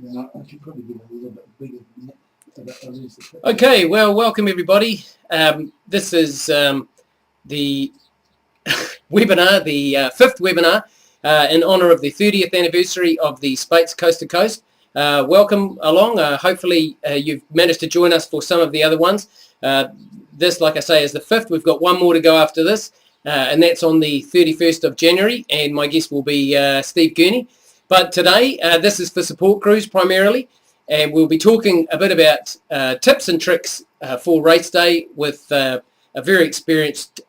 Yeah, I could probably be a little bit bigger than that. Okay, well, welcome everybody. This is the webinar, the fifth webinar in honour of the 30th anniversary of the Speight Coast to Coast. Welcome along. Hopefully you've managed to join us for some of the other ones. This, like I say, is the fifth. We've got one more to go after this, and that's on the 31st of January, and my guest will be Steve Gurney. But today, this is for support crews primarily, and we'll be talking a bit about tips and tricks for race day with a very experienced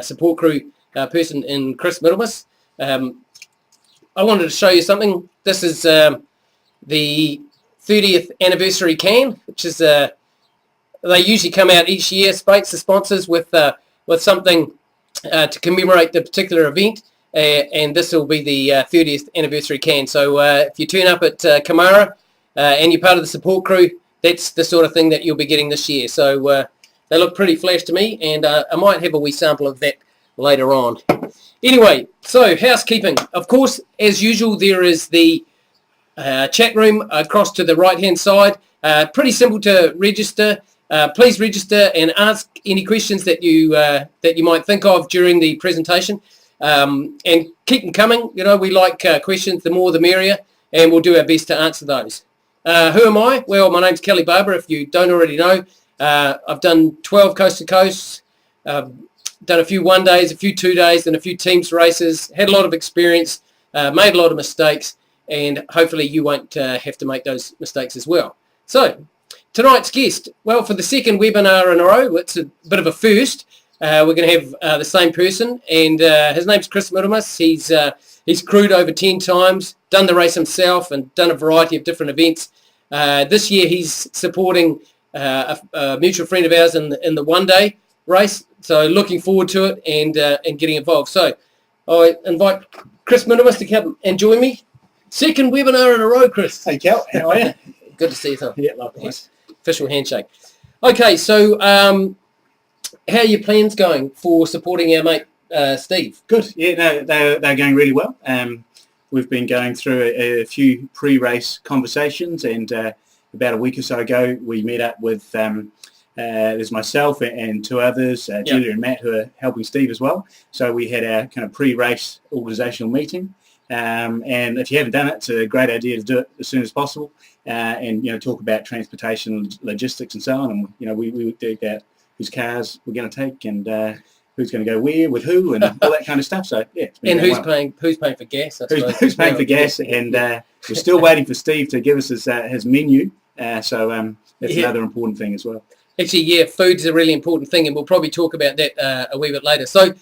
support crew person in Chris Middlemas. I wanted to show you something. This is the 30th anniversary can, which is they usually come out each year. Speight's the sponsors with something to commemorate the particular event, and this will be the 30th anniversary can. So if you turn up at Kamara and you're part of the support crew, that's the sort of thing that you'll be getting this year. So they look pretty flash to me, and I might have a wee sample of that later on. Anyway, so housekeeping. Of course, as usual, there is the chat room across to the right-hand side. Pretty simple to register. Please register and ask any questions that you might think of during the presentation, and keep them coming. You know, we like questions. The more the merrier, and we'll do our best to answer those. Who am I? Well, my name's Kelly Barber, if you don't already know. I've done 12 coast to coasts, done a few 1 days, a few 2 days, and a few teams races, had a lot of experience, made a lot of mistakes, and hopefully you won't have to make those mistakes as well. So, tonight's guest, well, for the second webinar in a row, it's a bit of a first. We're going to have the same person, and his name's Chris Middlemas. He's crewed over 10 times, done the race himself, and done a variety of different events. This year he's supporting a mutual friend of ours in the one-day race, so looking forward to it and getting involved. So I invite Chris Middlemas to come and join me. Second webinar in a row, Chris. Hey, Kel, how are you? Good to see you, Tom. Yeah, likewise. Official handshake. Okay, so how are your plans going for supporting our mate Steve? Good. Yeah, no, they're going really well. We've been going through a few pre-race conversations, and about a week or so ago, we met up with there's myself and two others, Julia and Matt, who are helping Steve as well. So we had our kind of pre-race organisational meeting. And if you haven't done it, it's a great idea to do it as soon as possible, and talk about transportation, logistics, and so on. And we would do about whose cars we're going to take, and who's going to go where with who, and all that kind of stuff. So yeah, it's been and who's paying for gas? Who's paying for gas? And we're still waiting for Steve to give us his menu. So that's another important thing as well. Actually, yeah, food's a really important thing, and we'll probably talk about that a wee bit later. So.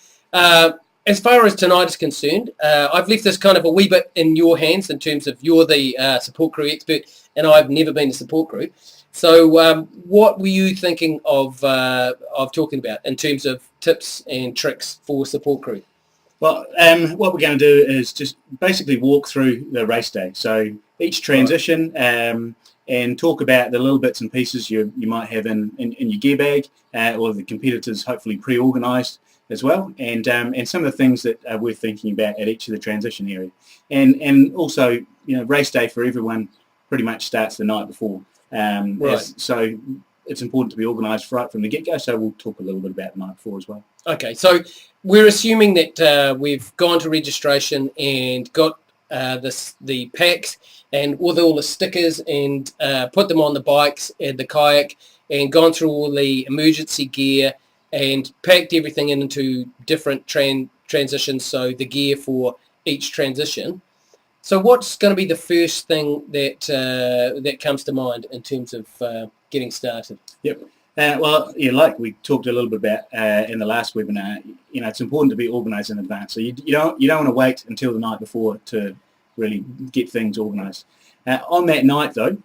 As far as tonight is concerned, I've left this kind of a wee bit in your hands in terms of you're the support crew expert, and I've never been a support crew. So what were you thinking of talking about in terms of tips and tricks for support crew? Well, what we're going to do is just basically walk through the race day. So each transition, and talk about the little bits and pieces you might have in your gear bag, or the competitors hopefully pre-organised as well, and some of the things that we're thinking about at each of the transition area, and also race day for everyone pretty much starts the night before, right. So it's important to be organised right from the get-go. So we'll talk a little bit about the night before as well. Okay, so we're assuming that we've gone to registration and got the packs and with all the stickers and put them on the bikes and the kayak and gone through all the emergency gear and packed everything into different transitions, so the gear for each transition. So what's going to be the first thing that comes to mind in terms of getting started? Yep. Well, like we talked a little bit about in the last webinar, it's important to be organised in advance. So you don't want to wait until the night before to really get things organised. On that night, though,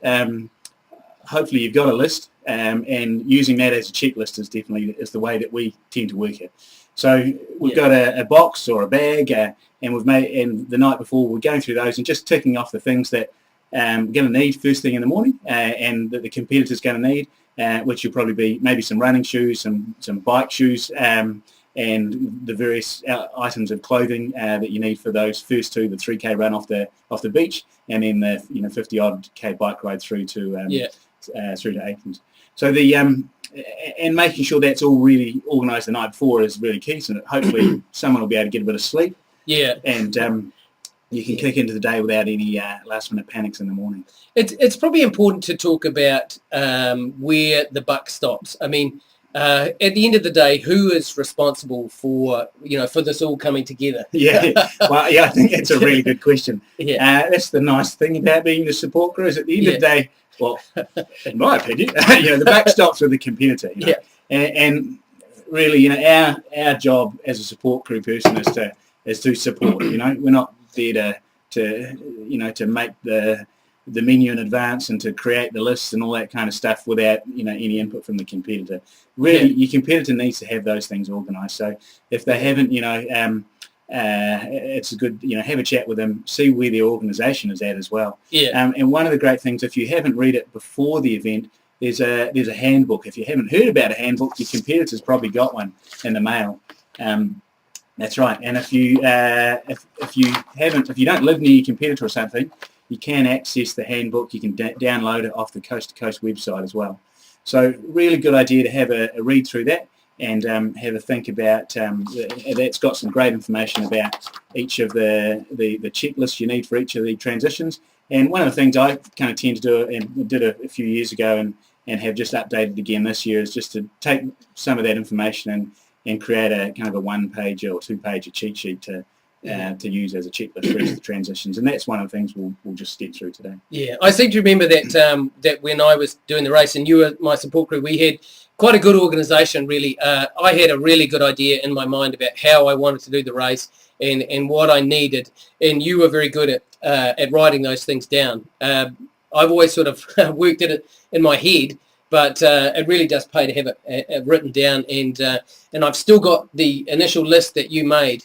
hopefully you've got a list. And using that as a checklist is the way that we tend to work it. So we've got a box or a bag, and the night before we're going through those and just ticking off the things that we're going to need first thing in the morning, and that the competitor's going to need, which will probably be maybe some running shoes, some bike shoes, and and the various items of clothing that you need for those first two, the 3K run off the beach, and then the 50 odd K bike ride through to Athens. So and making sure that's all really organised the night before is really key. So hopefully someone will be able to get a bit of sleep. Yeah. And you can kick into the day without any last minute panics in the morning. It's probably important to talk about where the buck stops. I mean, at the end of the day, who is responsible for this all coming together? Well, I think that's a really good question. Yeah. That's the nice thing about being the support crew is at the end of the day, well, in my opinion, the buck stops with the competitor. And really, our job as a support crew person is to support. We're not there to make the menu in advance and to create the lists and all that kind of stuff without any input from the competitor. Really, your competitor needs to have those things organised. So if they haven't, it's a good have a chat with them, see where their organisation is at as well. And one of the great things, if you haven't read it before the event, there's a handbook. If you haven't heard about a handbook, your competitor's probably got one in the mail. That's right. And if you don't live near your competitor or something, you can access the handbook. You can download it off the Coast to Coast website as well. So really good idea to have a read through that and have a think about. That's got some great information about each of the checklists you need for each of the transitions. And one of the things I kind of tend to do, and did a few years ago and have just updated again this year, is just to take some of that information and create a kind of a 1-page or 2-page cheat sheet to use as a checklist for each of the transitions. And that's one of the things we'll just step through today. Yeah, I seem to remember that when I was doing the race and you were my support crew, we had quite a good organisation, really. I had a really good idea in my mind about how I wanted to do the race and what I needed. And you were very good at writing those things down. I've always sort of worked at it in my head, but it really does pay to have it written down. And I've still got the initial list that you made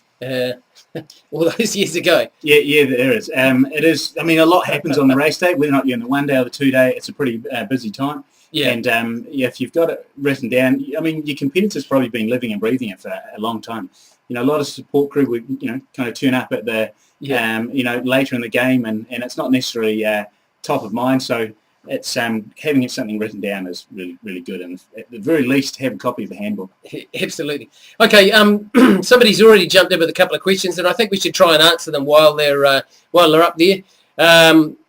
all those years ago. Yeah, there is. It is. I mean, a lot happens on the race day. Whether or not you're in the 1 day or the 2 day, it's a pretty busy time. Yeah. And if you've got it written down, I mean, your competitor's probably been living and breathing it for a long time. A lot of support crew would, kind of turn up at the, later in the game, and it's not necessarily top of mind. So it's having something written down is really, really good, and at the very least, have a copy of the handbook. Absolutely. Okay. Somebody's already jumped in with a couple of questions, and I think we should try and answer them while they're up there.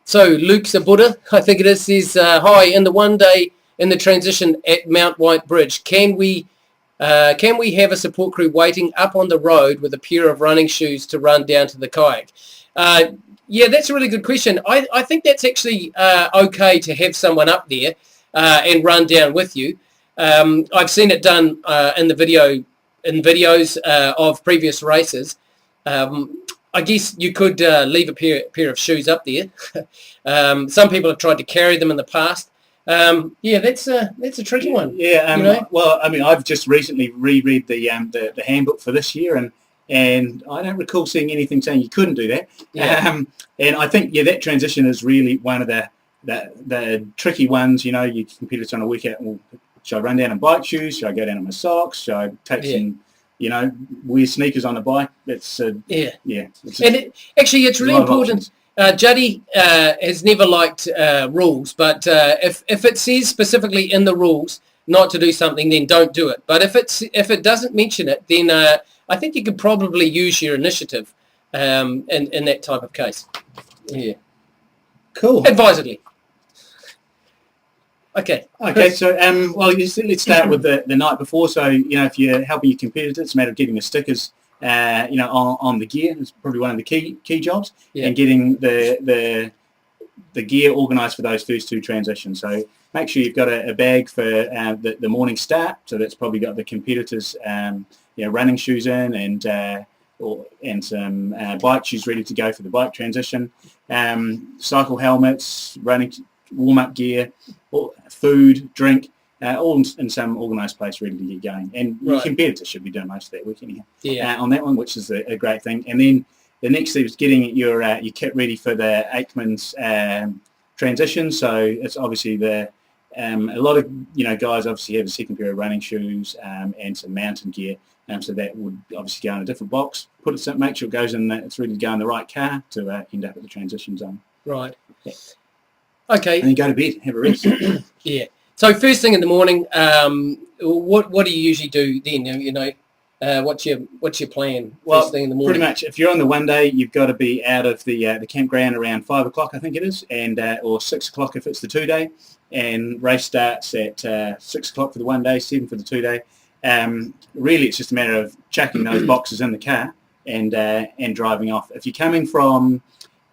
So Luke Sabuda, I think it is, says, "Hi, in the 1 day in the transition at Mount White Bridge, can we have a support crew waiting up on the road with a pair of running shoes to run down to the kayak?" Yeah, that's a really good question. I think that's actually okay to have someone up there and run down with you. I've seen it done in videos of previous races. I guess you could leave a pair of shoes up there. Some people have tried to carry them in the past. Yeah, that's a tricky one. Yeah. Well, I mean, I've just recently reread the handbook for this year, and I don't recall seeing anything saying you couldn't do that. Yeah. And I think that transition is really one of the tricky ones. Your competitors on a workout. Well, should I run down in bike shoes? Should I go down in my socks? Should I take some? Wear sneakers on a bike. It's it's really important. Juddy has never liked rules, but if it says specifically in the rules not to do something, then don't do it. But if it doesn't mention it, then I think you could probably use your initiative in that type of case. Yeah. Cool. Advisedly. Okay. So let's start with the night before. So if you're helping your competitors, it's a matter of getting the stickers on the gear. It's probably one of the key jobs, and getting the gear organised for those first two transitions. So make sure you've got a bag for the morning start. So that's probably got the competitors' running shoes in and some bike shoes ready to go for the bike transition. Cycle helmets, running warm-up gear, food, drink. All in some organised place ready to get going. And your competitors should be doing most of that work anyhow on that one, which is a great thing. And then the next step is getting your kit ready for the Aikman's transition. So it's obviously a lot of guys obviously have a second pair of running shoes and some mountain gear. So that would obviously go in a different box. Make sure it goes in. It's ready to go in the right car to end up at the transition zone. Right. Yeah. Okay. And then go to bed, have a rest. Yeah. So first thing in the morning, what do you usually do then? What's your plan? Well, first thing in the morning? Pretty much, if you're on the one day, you've got to be out of the campground around 5 o'clock, I think it is, and or 6 o'clock if it's the 2 day. And race starts at 6 o'clock for the 1 day, 7 for the 2 day. Really, it's just a matter of chucking those boxes in the car and driving off. If you're coming from,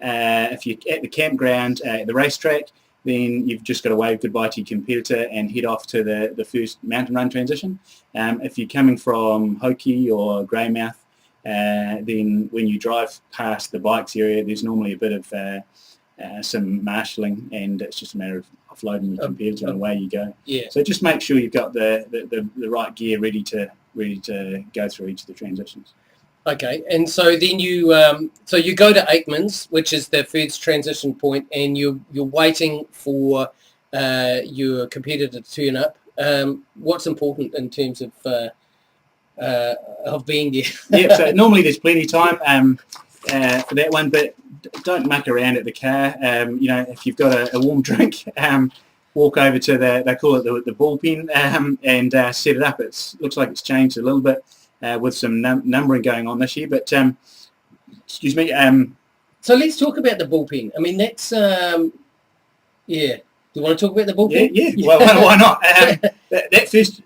if you're at the campground at the racetrack, then you've just got to wave goodbye to your competitor and head off to the first mountain run transition. If you're coming from Hoki or Greymouth, then when you drive past the bikes area, there's normally a bit of some marshalling, and it's just a matter of offloading your competitor and away you go. Yeah. So just make sure you've got the right gear ready to go through each of the transitions. Okay, and so then you go to Aikman's, which is the first transition point, and you're waiting for your competitor to turn up. What's important in terms of being there? Yeah, so normally there's plenty of time for that one, but don't muck around at the car. If you've got a warm drink, walk over to they call it the bullpen, and set it up. It looks like it's changed a little bit with some numbering going on this year, but excuse me. So let's talk about the bullpen. I mean, that's yeah. Do you want to talk about the bullpen? Yeah. Well, why not? That first,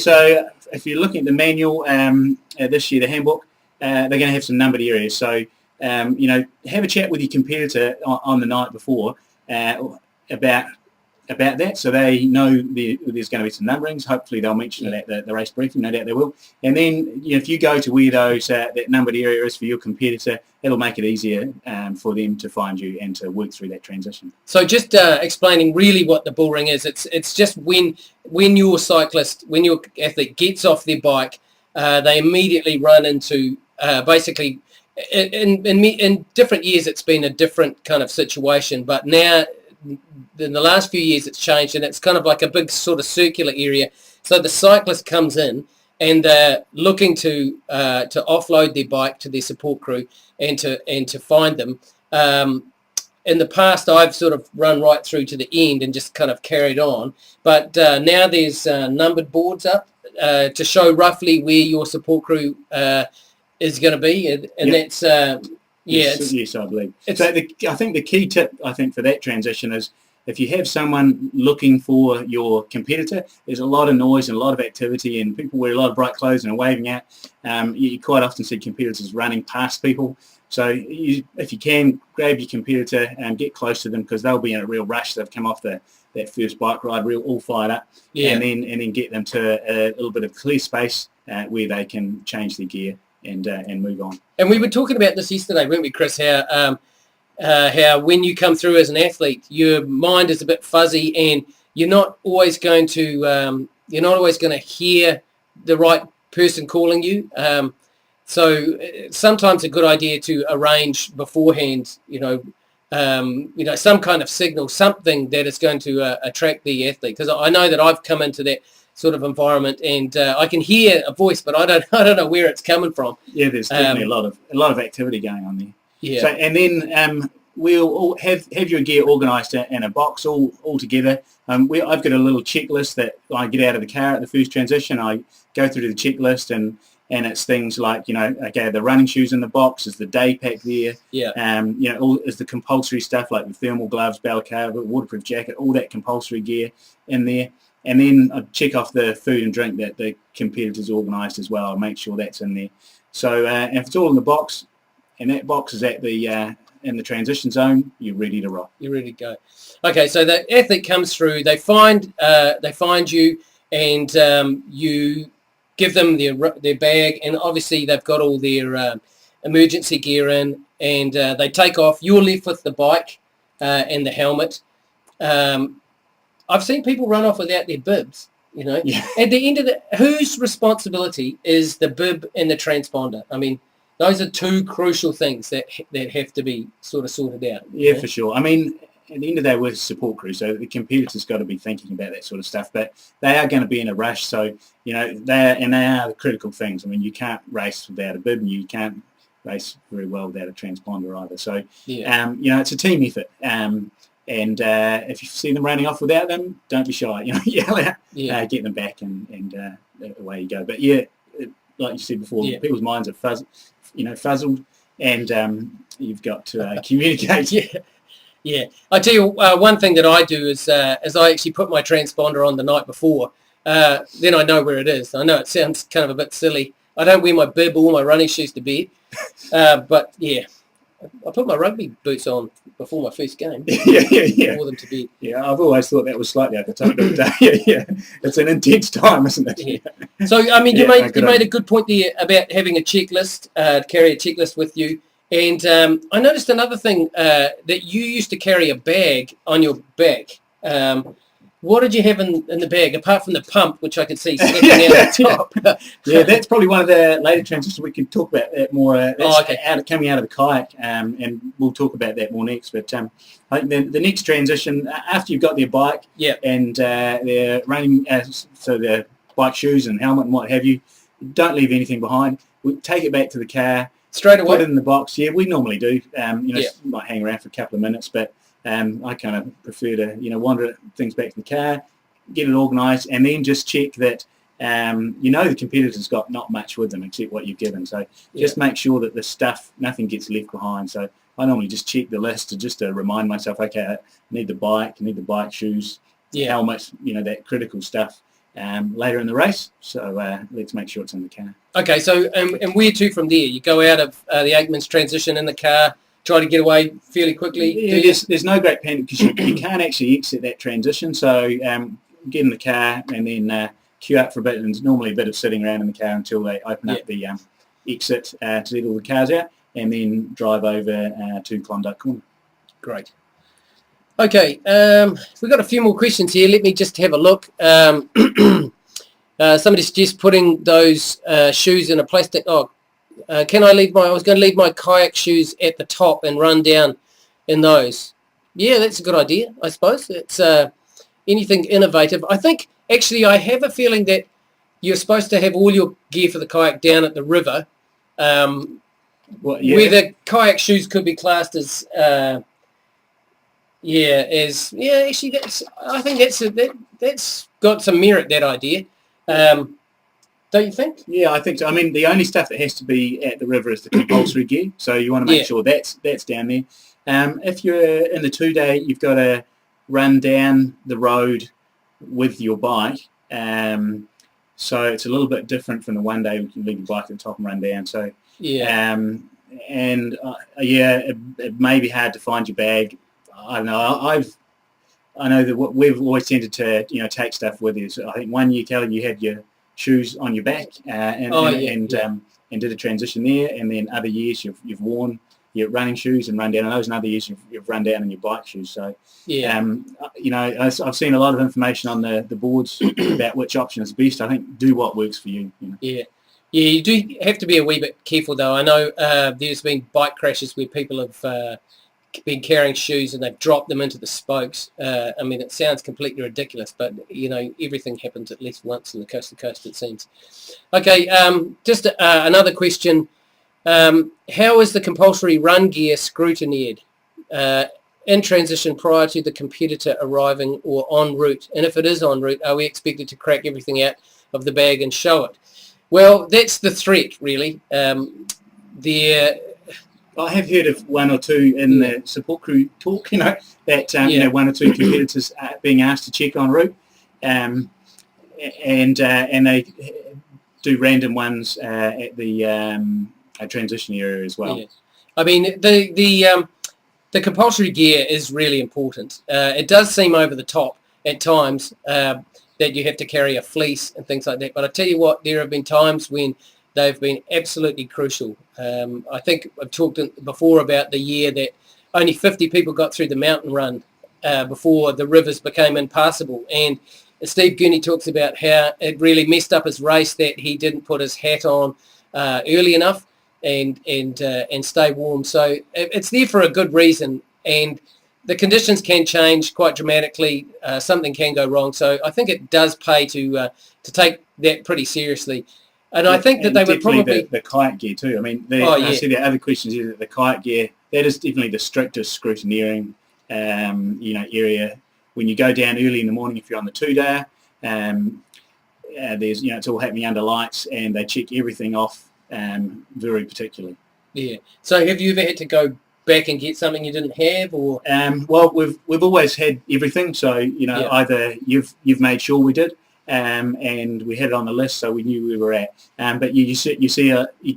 So if you're looking at the manual this year, the handbook, they're going to have some numbered areas. So have a chat with your competitor on the night before about that, so they know there's going to be some numberings. Hopefully they'll mention it at the race briefing. No doubt they will. And then if you go to where those that numbered area is for your competitor, it'll make it easier for them to find you and to work through that transition. So just explaining really what the bull ring is. It's just when your athlete gets off their bike, they immediately run into basically. In different years, it's been a different kind of situation, but now in the last few years it's changed, and it's kind of like a big sort of circular area. So the cyclist comes in and they're looking to offload their bike to their support crew and to find them. In the past, I've sort of run right through to the end and just kind of carried on, but now there's numbered boards up to show roughly where your support crew is going to be, and yep. That's yes, I believe. So I think the key tip for that transition is if you have someone looking for your competitor, there's a lot of noise and a lot of activity, and people wear a lot of bright clothes and are waving out. You quite often see competitors running past people. So if you can, grab your competitor and get close to them, because they'll be in a real rush. They've come off that first bike ride all fired up, and then get them to a little bit of clear space where they can change their gear and move on. And we were talking about this yesterday, weren't we, Chris? How when you come through as an athlete, your mind is a bit fuzzy, and you're not always going to hear the right person calling you. So sometimes a good idea to arrange beforehand, some kind of signal, something that is going to attract the athlete. Because I know that I've come into that sort of environment, and I can hear a voice, but I don't know where it's coming from. Yeah, there's definitely a lot of activity going on there. Yeah. So, and then we'll all have your gear organised in a box all together. I've got a little checklist that I get out of the car at the first transition. I go through the checklist, and it's things like, the running shoes in the box, is the day pack there. Yeah. All is the compulsory stuff like the thermal gloves, balaclava, waterproof jacket, all that compulsory gear in there. And then I check off the food and drink that the competitors organised as well. I'll make sure that's in there. So if it's all in the box, and that box is at the in the transition zone, you're ready to rock. You're ready to go. Okay, so the athlete comes through. They find you, and you give them their bag, and obviously they've got all their emergency gear in, and they take off. You're left with the bike and the helmet. I've seen people run off without their bibs. Yeah. At the end of whose responsibility is the bib and the transponder? I mean, those are two crucial things that have to be sort of sorted out. Yeah, for sure. I mean, at the end of the day, we're a support crew, so the competitors got to be thinking about that sort of stuff. But they are going to be in a rush, so they are the critical things. I mean, you can't race without a bib, and you can't race very well without a transponder either. So, it's a team effort. And if you see them running off without them, don't be shy. Yell out, get them back, and away you go. But like you said before, people's minds are fuzzled, and you've got to communicate. Yeah. I tell you, one thing that I do is I actually put my transponder on the night before. Then I know where it is. I know it sounds kind of a bit silly. I don't wear my bib or my running shoes to bed, but yeah. I put my rugby boots on before my first game. Yeah. For them to be. Yeah, I've always thought that was slightly over the top. But, it's an intense time, isn't it? Yeah. So, I mean, you made a good point there about having a checklist, carry a checklist with you. And I noticed another thing, that you used to carry a bag on your back. What did you have in the bag, apart from the pump, which I can see sticking out the top? That's probably one of the later transitions we can talk about that more. Coming out of the kayak, and we'll talk about that more next. But I think the next transition, after you've got their bike and their running, so their bike shoes and helmet and what have you, don't leave anything behind. We take it back to the car. Straight away? Put it in the box. Yeah, we normally do. Might hang around for a couple of minutes, but I kind of prefer to, wander things back to the car, get it organised, and then just check that, the competitor's got not much with them except what you've given. So just make sure that the stuff, nothing gets left behind. So I normally just check the list to remind myself, okay, I need the bike shoes, helmet, that critical stuff later in the race. So let's make sure it's in the car. Okay, so and where to from there? You go out of the Aikman's transition in the car, try to get away fairly quickly? Yeah, there's no great panic because you can't actually exit that transition. So get in the car and then queue up for a bit, and there's normally a bit of sitting around in the car until they open up the exit to let all the cars out, and then drive over to Klondike Corner. Great. Okay, we've got a few more questions here. Let me just have a look. Somebody suggests putting those shoes in a plastic... can I leave I was going to leave my kayak shoes at the top and run down in those. Yeah, that's a good idea, I suppose. It's anything innovative. I think, actually, I have a feeling that you're supposed to have all your gear for the kayak down at the river, where the kayak shoes could be classed as... actually, I think that's got some merit, that idea. Don't you think? Yeah, I think so. I mean, the only stuff that has to be at the river is the compulsory gear, so you want to make sure that's down there. If you're in the 2-day, you've got to run down the road with your bike, so it's a little bit different from the 1-day. You can leave your bike at the top and run down. So it may be hard to find your bag. I don't know. I know that we've always tended to take stuff with you. So I think 1 year, Kelly, you had your shoes on your back and did a transition there, and then other years you've worn your running shoes and run down in those, and other years you've run down in your bike shoes. So I've seen a lot of information on the boards about which option is best. I think do what works for you. Yeah, you do have to be a wee bit careful though. I know there's been bike crashes where people have been carrying shoes and they've dropped them into the spokes. I mean, it sounds completely ridiculous, but everything happens at least once in the coast to coast, it seems. Okay, just another question. How is the compulsory run gear scrutineered in transition prior to the competitor arriving or en route? And if it is en route, are we expected to crack everything out of the bag and show it? Well, that's the threat, really. I have heard of one or two in the support crew talk, that 1 or 2 competitors being asked to check en route, and they do random ones at the transition area as well. Yeah. I mean, the compulsory gear is really important. It does seem over the top at times that you have to carry a fleece and things like that, but I tell you what, there have been times when they've been absolutely crucial. I think I've talked before about the year that only 50 people got through the mountain run before the rivers became impassable. And Steve Gurney talks about how it really messed up his race that he didn't put his hat on early enough and stay warm. So it's there for a good reason. And the conditions can change quite dramatically. Something can go wrong. So I think it does pay to take that pretty seriously. And I think that they would probably... The kayak gear too. I mean, I see the other questions here that the kayak gear, that is definitely the strictest scrutineering, area. When you go down early in the morning, if you're on the 2-day, there's, it's all happening under lights, and they check everything off very particularly. Yeah. So have you ever had to go back and get something you didn't have, or? Well, we've always had everything. So either you've made sure we did, and we had it on the list, so we knew where we were at. But you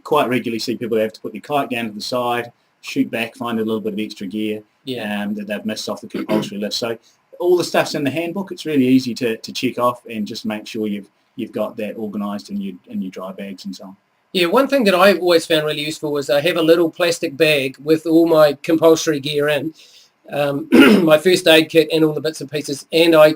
quite regularly see people have to put their kayak down to the side, shoot back, find a little bit of extra gear that they've missed off the compulsory list. So all the stuff's in the handbook. It's really easy to check off and just make sure you've got that organised in your dry bags and so on. Yeah, one thing that I always found really useful was I have a little plastic bag with all my compulsory gear in, my first aid kit and all the bits and pieces, and I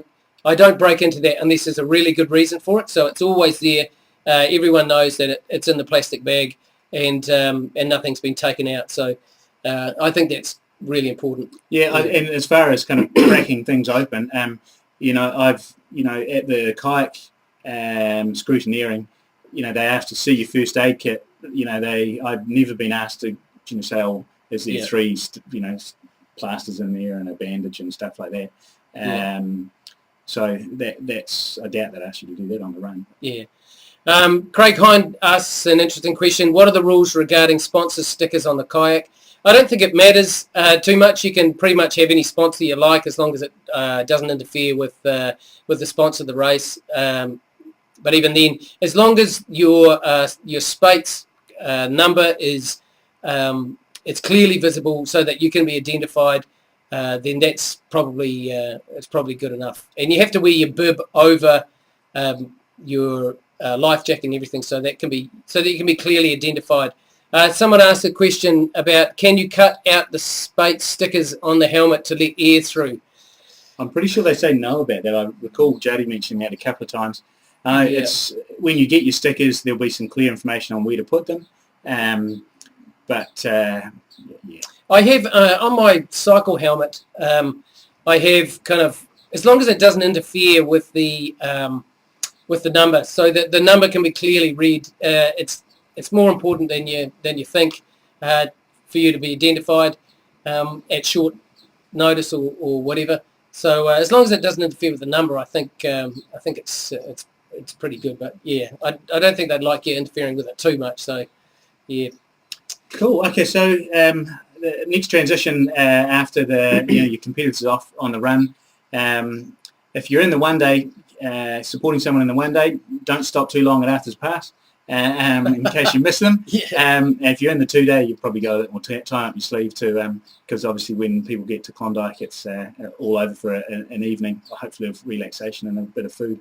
don't break into that unless there's a really good reason for it. So it's always there. Everyone knows that it's in the plastic bag, and nothing's been taken out. So I think that's really important. Yeah, and as far as kind of cracking things open, I've at the kayak scrutineering, they asked to see your first aid kit. I've never been asked to say, oh, is there 3 plasters in there and a bandage and stuff like that. So that's, I doubt they'd ask you to do that on the run. Yeah. Craig Hind asks an interesting question. What are the rules regarding sponsor stickers on the kayak? I don't think it matters too much. You can pretty much have any sponsor you like as long as it doesn't interfere with the sponsor of the race. But even then, as long as your Speight's number is it's clearly visible so that you can be identified, then that's probably good enough. And you have to wear your bib over your life jacket and everything, so that you can be clearly identified. Someone asked a question about, can you cut out the Speight stickers on the helmet to let air through? I'm pretty sure they say no about that. I recall Jody mentioning that a couple of times. It's when you get your stickers, there'll be some clear information on where to put them. I have on my cycle helmet. I have kind of, as long as it doesn't interfere with the number, so that the number can be clearly read. It's more important than you think for you to be identified at short notice or whatever. So as long as it doesn't interfere with the number, I think it's pretty good. But yeah, I don't think they'd like you interfering with it too much. So yeah. Cool. Okay, so the next transition after your competitors off on the run. If you're in the 1-day, supporting someone in the 1-day, don't stop too long at after's pass. In case you miss them. If you're in the 2-day, you probably go a little more tie up your sleeve too, because obviously when people get to Klondike, it's all over for an evening, hopefully of relaxation and a bit of food.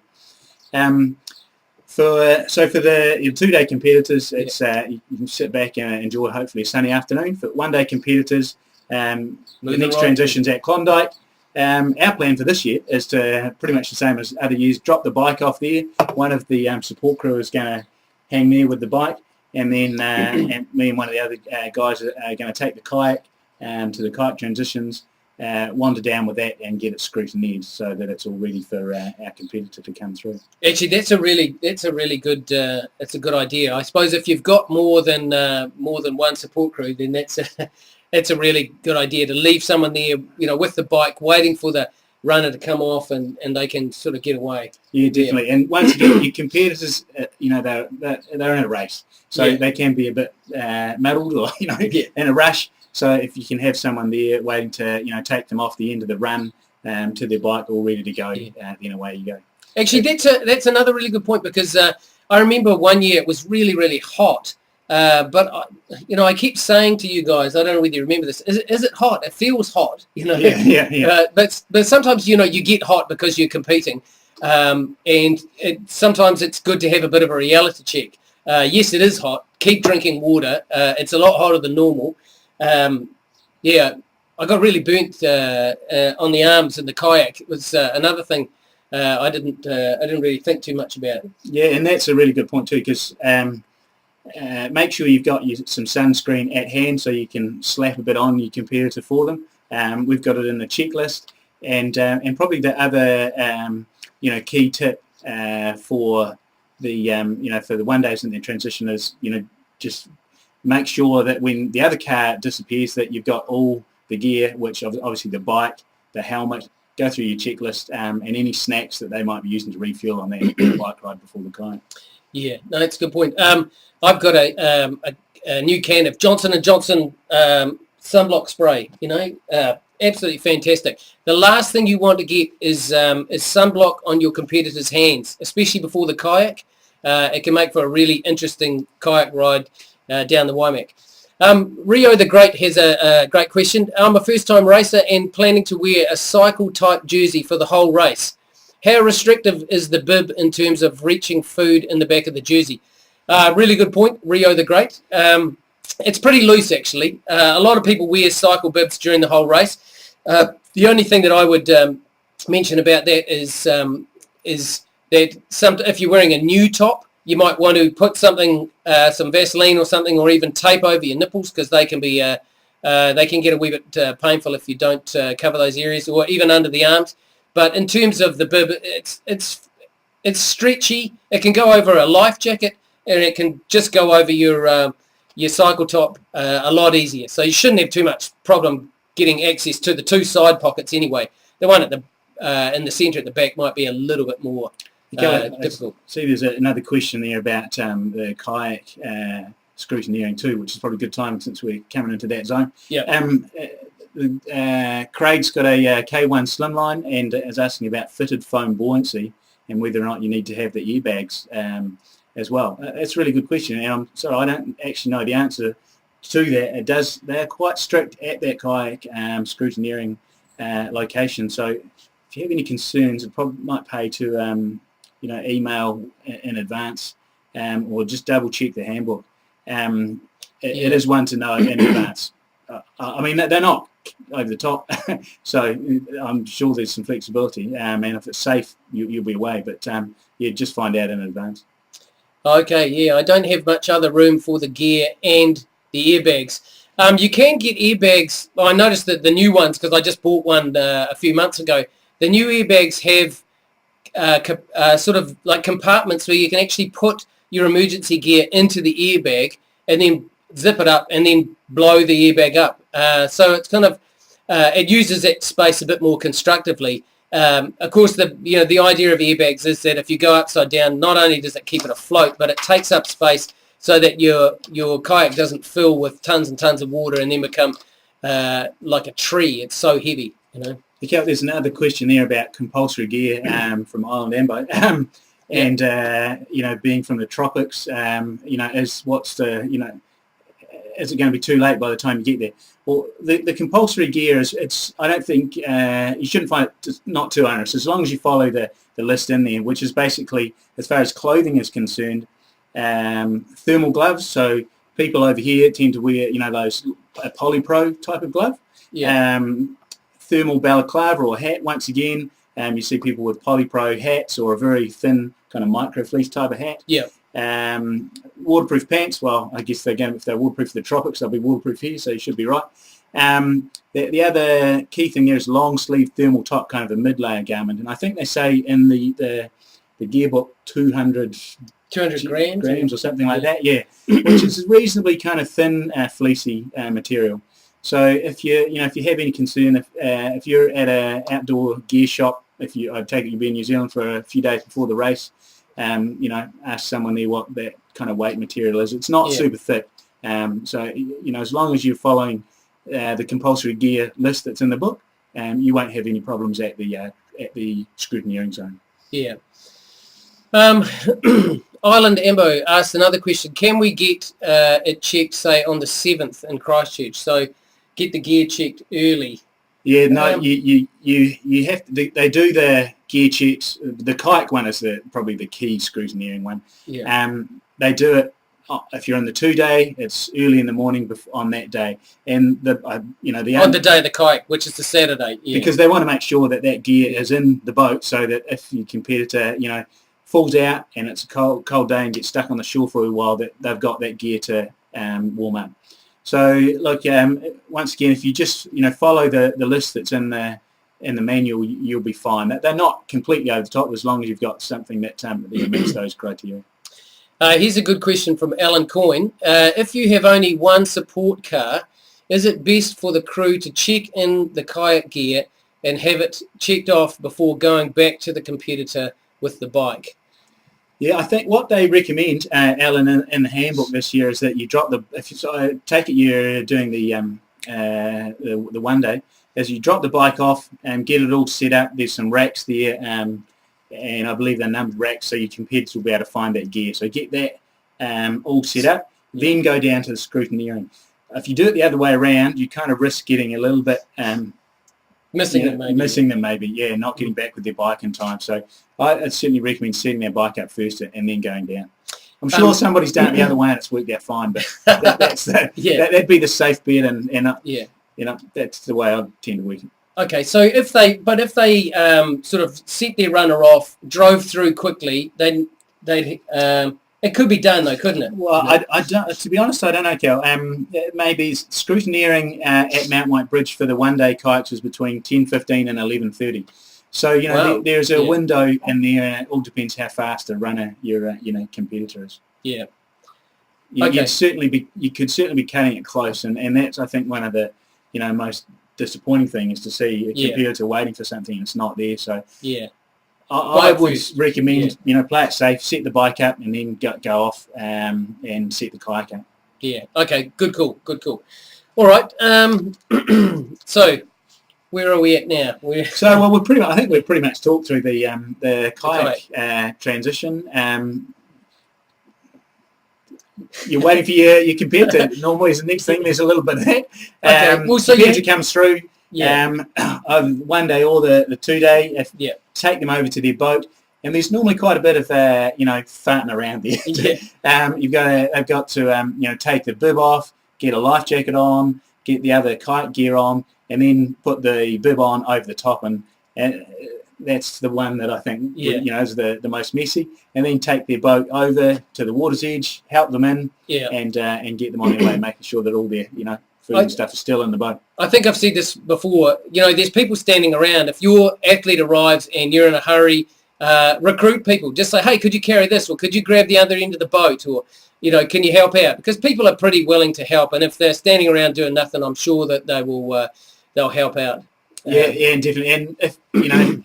For the 2-day competitors, it's you can sit back and enjoy hopefully a sunny afternoon. For 1-day competitors, the next transition's at Klondike. Our plan for this year is to pretty much the same as other years, drop the bike off there. One of the support crew is going to hang there with the bike, and then and me and one of the other guys are going to take the kayak to the kayak transitions, wander down with that and get it scrutinized so that it's all ready for our competitor to come through. Actually, that's a really good it's a good idea. I suppose if you've got more than one support crew, then that's a really good idea to leave someone there, with the bike, waiting for the runner to come off and they can sort of get away. Yeah, definitely. Yeah. And once again, your competitors, they're in a race, so they can be a bit muddled or in a rush. So if you can have someone there waiting to take them off the end of the run to their bike, all ready to go, then away you go. Actually, that's another really good point, because I remember one year it was really, really hot. But I keep saying to you guys, I don't know whether you remember this. Is it hot? It feels hot, Yeah. But sometimes you get hot because you're competing, and sometimes it's good to have a bit of a reality check. Yes, it is hot. Keep drinking water. It's a lot hotter than normal. I got really burnt on the arms in the kayak. It was another thing I didn't really think too much about. Yeah, and that's a really good point too, because make sure you've got some sunscreen at hand so you can slap a bit on your competitor for them. We've got it in the checklist, and probably the other key tip for the for the 1 days and then transition is just make sure that when the other car disappears that you've got all the gear, which obviously the bike, the helmet. Go through your checklist and any snacks that they might be using to refuel on their bike ride before the kayak. Yeah, no, that's a good point. I've got a new can of Johnson & Johnson sunblock spray. Absolutely fantastic. The last thing you want to get is sunblock on your competitor's hands, especially before the kayak. It can make for a really interesting kayak ride down the Waimak. Rio the Great has a great question. I'm a first-time racer and planning to wear a cycle-type jersey for the whole race. How restrictive is the bib in terms of reaching food in the back of the jersey? Really good point, Rio the Great. It's pretty loose, actually. A lot of people wear cycle bibs during the whole race. The only thing that I would mention about that is that if you're wearing a new top, you might want to put something, some Vaseline or something, or even tape over your nipples, because they can get a wee bit painful if you don't cover those areas, or even under the arms. But in terms of the bib, it's stretchy. It can go over a life jacket, and it can just go over your cycle top a lot easier. So you shouldn't have too much problem getting access to the two side pockets anyway. The one at in the centre at the back might be a little bit more difficult. See, there's another question there about the kayak scrutineering too, which is probably a good time since we're coming into that zone. Yeah. Craig's got a K1 slimline and is asking about fitted foam buoyancy and whether or not you need to have the airbags as well. That's a really good question, and I'm sorry I don't actually know the answer to that. They're quite strict at that kayak scrutineering location. So if you have any concerns, it probably might pay to email in advance or just double check the handbook. It is one to know in advance. I mean, they're not over the top, so I'm sure there's some flexibility. And if it's safe, you'll be away. But just find out in advance. Okay, yeah, I don't have much other room for the gear and the airbags. You can get airbags. I noticed that the new ones, because I just bought one a few months ago, the new airbags have sort of like compartments where you can actually put your emergency gear into the airbag and then zip it up and then blow the airbag up. So it's kind of, it uses that space a bit more constructively. Of course, the idea of airbags is that if you go upside down, not only does it keep it afloat, but it takes up space so that your kayak doesn't fill with tons and tons of water and then become like a tree. It's so heavy, Okay, there's another question there about compulsory gear from Island Ambo, and being from the tropics, is it going to be too late by the time you get there? Well, the compulsory gear is I don't think you shouldn't find it not too onerous as long as you follow the list in there, which is basically, as far as clothing is concerned, thermal gloves. So people over here tend to wear those polypro type of glove. Yeah. Thermal balaclava or hat. Once again, you see people with polypro hats or a very thin kind of micro fleece type of hat. Yeah. Waterproof pants. Well, I guess if they're waterproof for the tropics, they'll be waterproof here, so you should be right. The other key thing there is long sleeve thermal top, kind of a mid-layer garment, and I think they say in the gearbook 200 grams or something like that. Yeah, which is reasonably kind of thin, fleecy material. So if you have any concern, if you're at an outdoor gear shop, I take it you'll be in New Zealand for a few days before the race, ask someone there what that kind of weight material is. It's not super thick, so as long as you're following the compulsory gear list that's in the book, you won't have any problems at the scrutineering zone. Yeah. Island Ambo asked another question. Can we get it checked, say, on the 7th in Christchurch? So get the gear checked early. Yeah, no, you have to. They do the gear checks. The kayak one is probably the key scrutineering one. Yeah. They do it if you're on the 2-day. It's early in the morning on that day, and on the day of the kayak, which is the Saturday. Yeah. Because they want to make sure that gear is in the boat, so that if your competitor falls out and it's a cold day and gets stuck on the shore for a while, that they've got that gear to warm up. So look, once again, if you just follow the list that's in the manual, you'll be fine. They're not completely over the top as long as you've got something that meets those criteria. Here's a good question from Alan Coyne. If you have only one support car, is it best for the crew to check in the kayak gear and have it checked off before going back to the competitor with the bike? Yeah, I think what they recommend, Alan, in the handbook this year is that you drop if you take it you're doing the one day, is you drop the bike off and get it all set up. There's some racks there, and I believe they're numbered racks, so your competitors will be able to find that gear. So get that all set up, then go down to the scrutineering. If you do it the other way around, you kind of risk getting a little bit missing them maybe, not getting back with their bike in time. So I'd certainly recommend setting their bike up first and then going down. I'm sure somebody's done it the other way and it's worked out fine, but that'd be the safe bet, and that's the way I tend to work it. Okay, so if they sort of set their runner off, drove through quickly, then it could be done though, couldn't it? Well, I don't. To be honest, I don't know, Cal. Maybe scrutineering at Mount White Bridge for the one-day kayaks was between 10:15 and 11:30. So there's a window in there, and it all depends how fast a runner your competitor is. Yeah. You could certainly be cutting it close, and that's I think one of the most disappointing thing is to see a competitor waiting for something and it's not there. So I would recommend play it safe, set the bike up, and then go off and set the kayak up. Yeah. Okay. Good call. All right. So where are we at now? I think we've pretty much talked through the kayak transition. You're waiting for your competitor. Normally, is the next thing. There's a little bit of that. Competitor comes through. One day or the 2 day. Take them over to their boat, and there's normally quite a bit of farting around there. They've got to take the bib off, get a life jacket on, get the other kayak gear on, and then put the bib on over the top, and that's the one that I think is the most messy. And then take their boat over to the water's edge, help them in, and get them on their way, making sure that all their food and stuff is still in the boat. I think I've said this before. There's people standing around. If your athlete arrives and you're in a hurry, recruit people. Just say, hey, could you carry this, or could you grab the other end of the boat, or can you help out? Because people are pretty willing to help, and if they're standing around doing nothing, I'm sure that they will they'll help out. Definitely. And if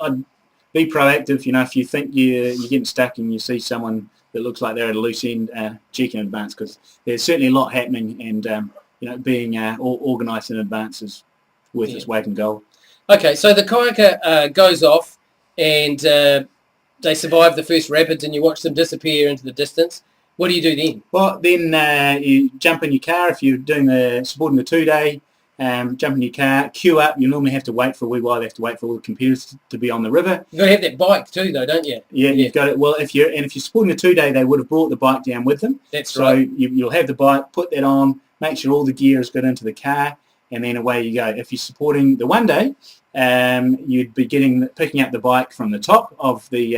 I'd be proactive. If you think you're getting stuck and you see someone that looks like they're at a loose end, check in advance, because there's certainly a lot happening, and being organised in advance is worth its weight in gold. Okay, so the kayaker goes off, and they survive the first rapids, and you watch them disappear into the distance. What do you do then? Well, then you jump in your car if you're supporting the 2 day. Jump in your car, queue up. You normally have to wait for a wee while. They have to wait for all the computers to be on the river. You've got to have that bike too, though, don't you? Yeah, you've got it. Well, if you're supporting the 2 day, they would have brought the bike down with them. That's right. So you'll have the bike, put that on, make sure all the gear is got into the car, and then away you go. If you're supporting the 1 day, you'd be picking up the bike from the top of the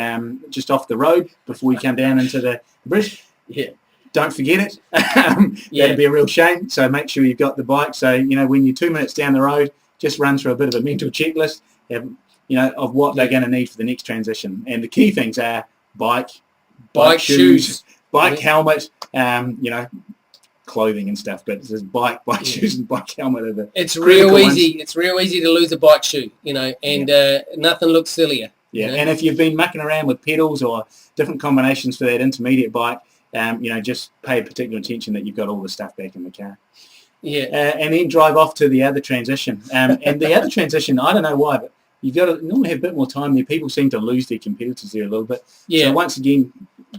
just off the road before you come down into the bridge. Yeah. Don't forget it. That'd be a real shame. So make sure you've got the bike. So, when you're 2 minutes down the road, just run through a bit of a mental checklist, of what they're going to need for the next transition. And the key things are bike shoes, bike helmet, clothing and stuff. But it's bike shoes and bike helmet. It's real easy. It's real easy to lose a bike shoe, and nothing looks sillier. Yeah, and if you've been mucking around with pedals or different combinations for that intermediate bike, just pay particular attention that you've got all the stuff back in the car. Yeah. And then drive off to the other transition. And the other transition, I don't know why, but you've got to normally have a bit more time there. People seem to lose their competitors there a little bit. Yeah. So once again,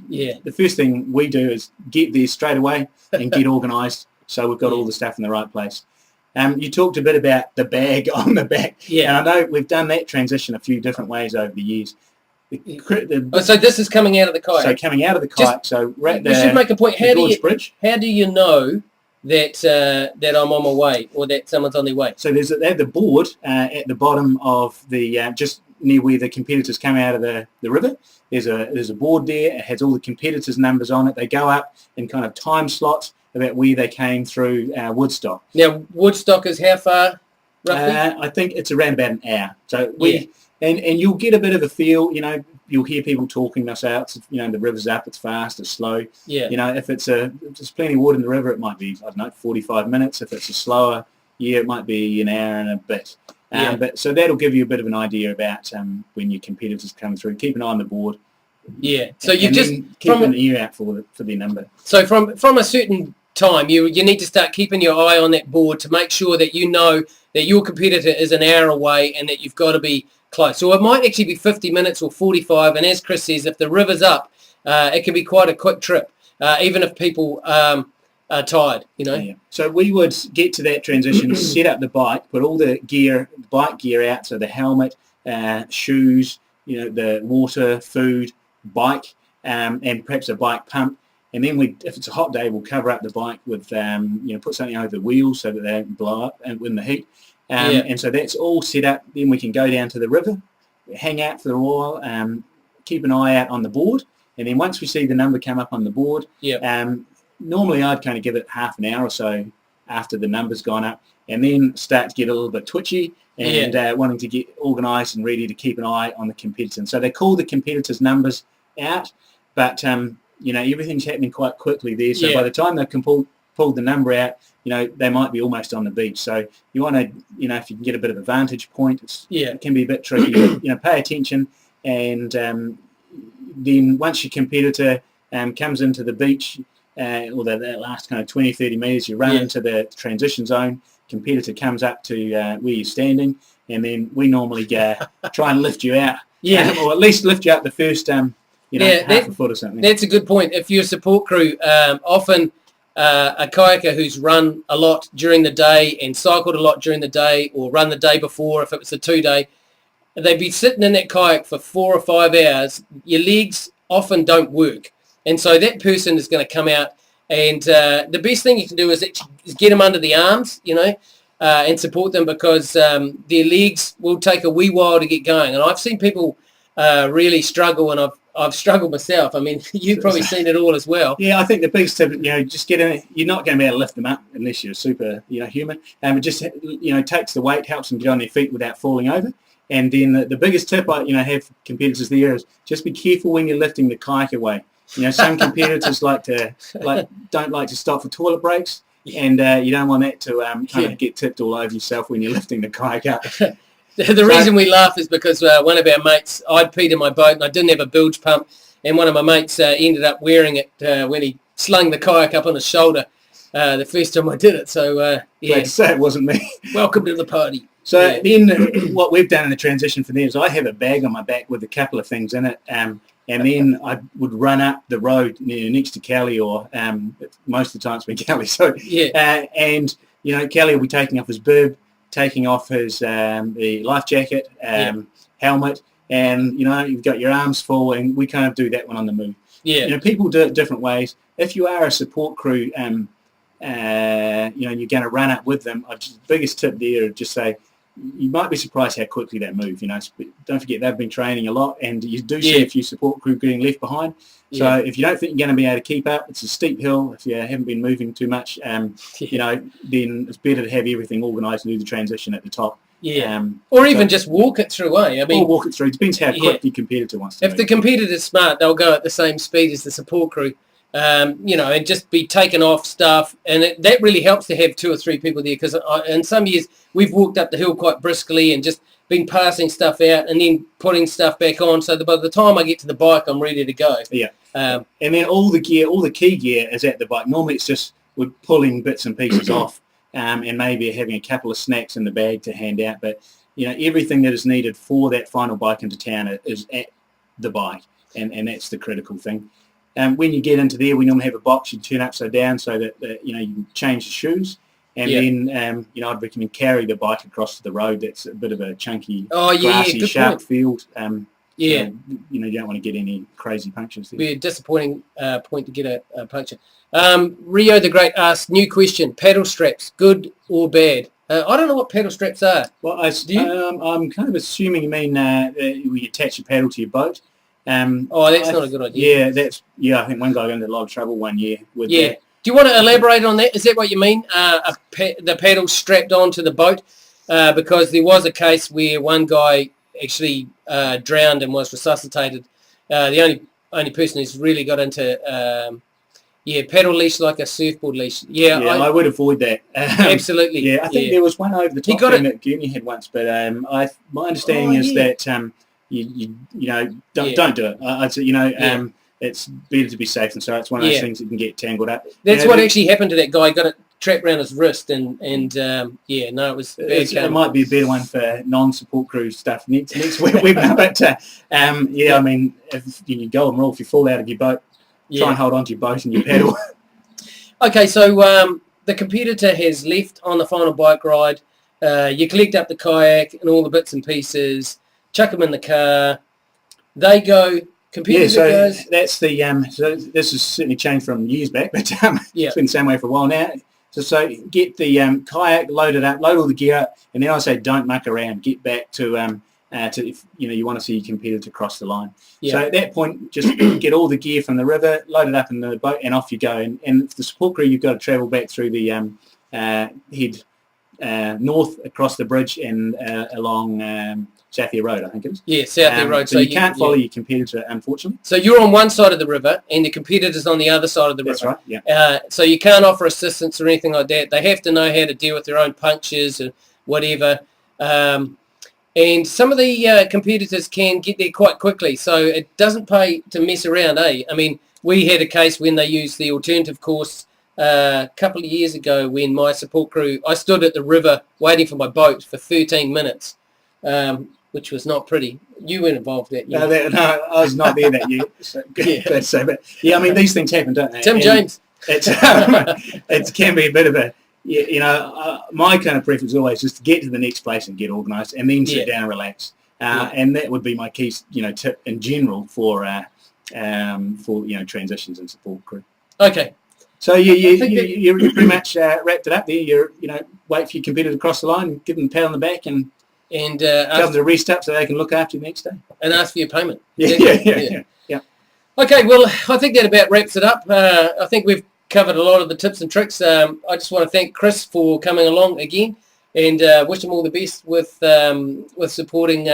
the first thing we do is get there straight away and get organised so we've got all the stuff in the right place. You talked a bit about the bag on the back. Yeah. And I know we've done that transition a few different ways over the years. So this is coming out of the kayak. So coming out of the kayak. We should make a point. How do you know that I'm on my way, or that someone's on their way? So they have the board at the bottom of the just near where the competitors come out of the river. There's a board there. It has all the competitors' numbers on it. They go up in kind of time slots about where they came through Woodstock. Now, Woodstock is how far, roughly? I think it's around about an hour. So and you'll get a bit of a feel, you'll hear people talking this out. The river's up, it's fast, it's slow. Yeah. If there's plenty of water in the river, it might be, 45 minutes. If it's a slower year, it might be an hour and a bit. But so that'll give you a bit of an idea about when your competitors come through. Keep an eye on the board. Yeah. So you just keep an ear out for the number. So from a certain time, you need to start keeping your eye on that board to make sure that you know that your competitor is an hour away and that you've got to be close. So it might actually be 50 minutes or 45. And as Chris says, if the river's up, it can be quite a quick trip, even if people are tired. Yeah. So we would get to that transition, set up the bike, put all the bike gear out, so the helmet, shoes, the water, food, bike, and perhaps a bike pump. And then if it's a hot day, we'll cover up the bike with, put something over the wheels so that they don't blow up in the heat. And so that's all set up. Then we can go down to the river, hang out for a while, keep an eye out on the board. And then once we see the number come up on the board, normally I'd kind of give it half an hour or so after the number's gone up, and then start to get a little bit twitchy and wanting to get organised and ready to keep an eye on the competitors. And so they call the competitors' numbers out, but everything's happening quite quickly there. So by the time they can pull the number out, they might be almost on the beach. So you want to, if you can get a bit of a vantage point, it can be a bit tricky. But, pay attention, and then once your competitor comes into the beach, or that last kind of 20, 30 metres, you run into the transition zone, competitor comes up to where you're standing, and then we normally try and lift you out. Or at least lift you up the first, half a foot or something. That's a good point. If you're a support crew, often a kayaker who's run a lot during the day and cycled a lot during the day, or run the day before if it was a 2-day, they'd be sitting in that kayak for 4 or 5 hours. Your legs often don't work. And so that person is going to come out, and the best thing you can do is get them under the arms, and support them, because their legs will take a wee while to get going. And I've seen people really struggle, and I've struggled myself. I mean, you've probably seen it all as well. Yeah, I think the biggest tip, just get in. You're not going to be able to lift them up unless you're super, human. It just, takes the weight, helps them get on their feet without falling over. And then the biggest tip I, have for competitors there is just be careful when you're lifting the kayak away. Some competitors don't like to stop for toilet breaks, and you don't want that to kind of get tipped all over yourself when you're lifting the kayak up. The reason we laugh is because one of our mates, I'd peed in my boat and I didn't have a bilge pump, and one of my mates ended up wearing it when he slung the kayak up on his shoulder the first time I did it. So, Glad to say it wasn't me. Welcome to the party. So then what we've done in the transition for them is I have a bag on my back with a couple of things in it, and then I would run up the road next to Kelly, or most of the time it's been Kelly. So and Kelly will be taking off his bib, taking off his the life jacket, helmet, and you've got your arms full, and we kind of do that one on the move. People do it different ways. If you are a support crew, and you're going to run up with them, the biggest tip there is just say, you might be surprised how quickly they move. Don't forget they've been training a lot, and you do see a few support crew getting left behind. So if you don't think you're going to be able to keep up, it's a steep hill. If you haven't been moving too much, then it's better to have everything organised and do the transition at the top. Or even just walk it through. I mean, or walk it through. It depends how quick your competitor wants to. If the competitor's smart, they'll go at the same speed as the support crew. And just be taking off stuff, and that really helps to have 2 or 3 people there, because in some years we've walked up the hill quite briskly and just been passing stuff out and then putting stuff back on, so that by the time I get to the bike I'm ready to go. And then all the key gear is at the bike. Normally it's just we're pulling bits and pieces off, and maybe having a couple of snacks in the bag to hand out, but everything that is needed for that final bike into town is at the bike, and that's the critical thing. When you get into there, we normally have a box you turn upside down so that you can change the shoes, and then I'd recommend carry the bike across to the road. That's a bit of a chunky, grassy, sharp field. So, you don't want to get any crazy punctures there. Be a disappointing point to get a puncture. Rio the Great asks, new question: paddle straps, good or bad? I don't know what paddle straps are. Well, I'm kind of assuming you mean we attach your paddle to your boat. That's not a good idea. I think one guy got into a lot of trouble one year with that. you want to elaborate on that? Is that what you mean? The paddle strapped onto the boat? Because there was a case where one guy actually drowned and was resuscitated. The only person who's really got into paddle leash like a surfboard leash. Yeah, I would avoid that. Absolutely. Yeah, I think there was one over the top thing that Gurney had once, but my understanding is that you don't do it. I'd say it's better to be safe than sorry. It's one of those things that can get tangled up. That's what actually happened to that guy. He got it trapped around his wrist, and it was bad. It might be a better one for non-support crew stuff next webinar. But I mean, if you golden rule, if you fall out of your boat, try and hold on to your boat and your paddle. Okay, so the competitor has left on the final bike ride. You collect up the kayak and all the bits and pieces, chuck them in the car. They go. Competitor goes. That's the so this has certainly changed from years back, but it's been the same way for a while now. So get the kayak loaded up, load all the gear up, and then I say don't muck around. Get back to if you want to see your competitor cross the line. So at that point, just get all the gear from the river, load it up in the boat, and off you go. And for the support crew, you've got to travel back through the head north across the bridge and along Southia Road, I think it is. Yeah, Southia Road. So you can't follow your competitor, unfortunately. So you're on one side of the river and the competitor's on the other side of the river. That's right, yeah. So you can't offer assistance or anything like that. They have to know how to deal with their own punctures or whatever. And some of the competitors can get there quite quickly, so it doesn't pay to mess around, eh? I mean, we had a case when they used the alternative course a couple of years ago when my support crew, I stood at the river waiting for my boat for 13 minutes. Which was not pretty. You weren't involved that year. No, I was not there that year. So, but I mean, these things happen, don't they? Tim James. It can be a bit of a, my kind of preference is always just to get to the next place and get organised, and then sit down and relax. And that would be my key, tip in general for transitions and support crew. Okay. So you pretty much wrapped it up there. Wait for your competitor to cross the line, give them a pat on the back, and tell them to rest up so they can look after you next day. And ask for your payment. Yeah. Okay, well, I think that about wraps it up. I think we've covered a lot of the tips and tricks. I just want to thank Chris for coming along again and wish him all the best with supporting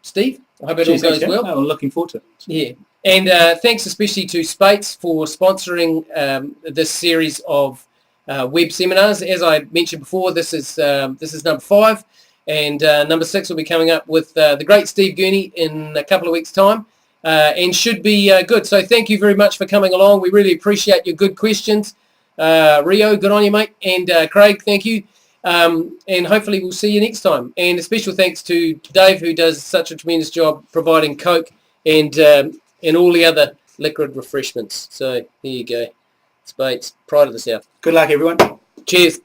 Steve. I hope it all goes well. I'm looking forward to it. Yeah. And thanks especially to Speight for sponsoring this series of web seminars. As I mentioned before, this is number 5. And number 6 will be coming up with the great Steve Gurney in a couple of weeks' time and should be good. So thank you very much for coming along. We really appreciate your good questions. Rio, good on you, mate. And Craig, thank you. And hopefully we'll see you next time. And a special thanks to Dave, who does such a tremendous job providing Coke and all the other liquid refreshments. So there you go. Speight, pride of the South. Good luck, everyone. Cheers.